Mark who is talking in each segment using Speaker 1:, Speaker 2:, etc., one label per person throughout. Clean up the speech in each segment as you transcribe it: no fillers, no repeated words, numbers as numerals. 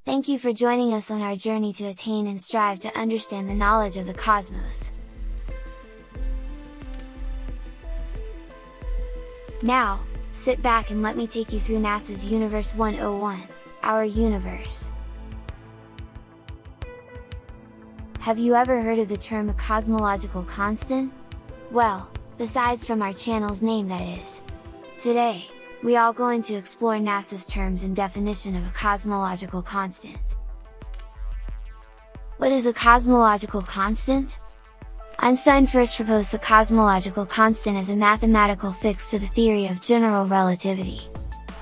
Speaker 1: Thank you for joining us on our journey to attain and strive to understand the knowledge of the cosmos. Now, sit back and let me take you through NASA's Universe 101, our universe. Have you ever heard of the term a cosmological constant? Well, besides from our channel's name that is. Today, we are going to explore NASA's terms and definition of a cosmological constant. What is a cosmological constant? Einstein first proposed the cosmological constant as a mathematical fix to the theory of general relativity.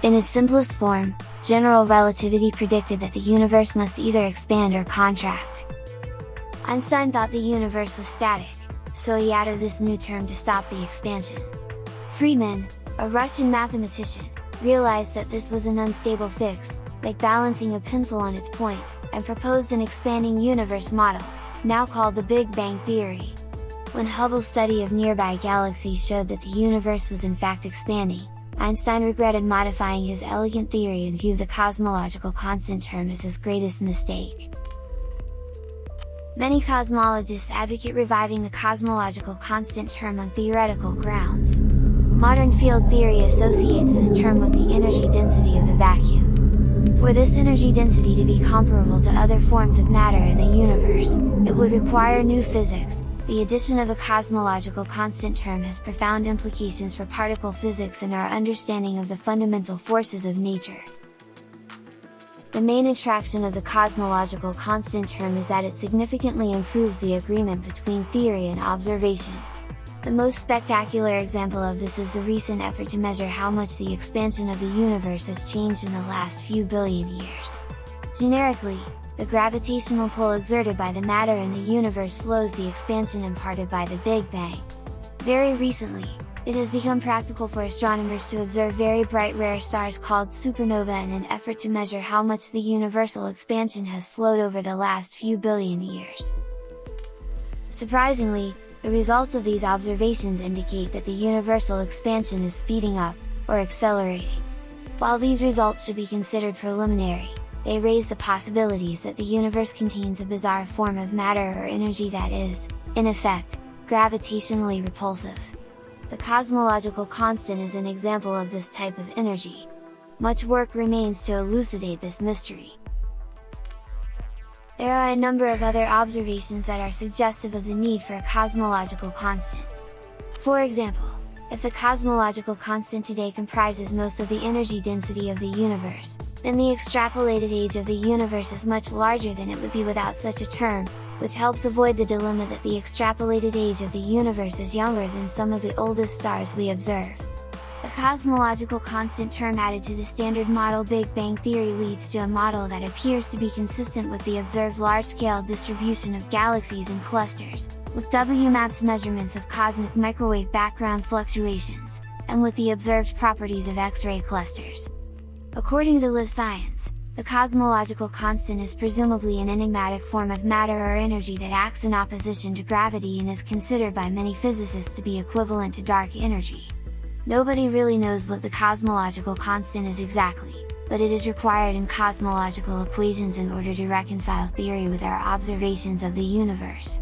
Speaker 1: In its simplest form, general relativity predicted that the universe must either expand or contract. Einstein thought the universe was static, so he added this new term to stop the expansion. Friedman, a Russian mathematician, realized that this was an unstable fix, like balancing a pencil on its point, and proposed an expanding universe model, now called the Big Bang theory. When Hubble's study of nearby galaxies showed that the universe was in fact expanding, Einstein regretted modifying his elegant theory and viewed the cosmological constant term as his greatest mistake. Many cosmologists advocate reviving the cosmological constant term on theoretical grounds. Modern field theory associates this term with the energy density of the vacuum. For this energy density to be comparable to other forms of matter in the universe, it would require new physics. The addition of a cosmological constant term has profound implications for particle physics and our understanding of the fundamental forces of nature. The main attraction of the cosmological constant term is that it significantly improves the agreement between theory and observation. The most spectacular example of this is the recent effort to measure how much the expansion of the universe has changed in the last few billion years. Generically, the gravitational pull exerted by the matter in the universe slows the expansion imparted by the Big Bang. Very recently, it has become practical for astronomers to observe very bright rare stars called supernovae in an effort to measure how much the universal expansion has slowed over the last few billion years. Surprisingly, the results of these observations indicate that the universal expansion is speeding up, or accelerating. While these results should be considered preliminary, they raise the possibilities that the universe contains a bizarre form of matter or energy that is, in effect, gravitationally repulsive. The cosmological constant is an example of this type of energy. Much work remains to elucidate this mystery. There are a number of other observations that are suggestive of the need for a cosmological constant. For example, if the cosmological constant today comprises most of the energy density of the universe, then the extrapolated age of the universe is much larger than it would be without such a term, which helps avoid the dilemma that the extrapolated age of the universe is younger than some of the oldest stars we observe. A cosmological constant term added to the standard model Big Bang theory leads to a model that appears to be consistent with the observed large-scale distribution of galaxies and clusters, with WMAP's measurements of cosmic microwave background fluctuations, and with the observed properties of X-ray clusters. According to Live Science, the cosmological constant is presumably an enigmatic form of matter or energy that acts in opposition to gravity and is considered by many physicists to be equivalent to dark energy. Nobody really knows what the cosmological constant is exactly, but it is required in cosmological equations in order to reconcile theory with our observations of the universe.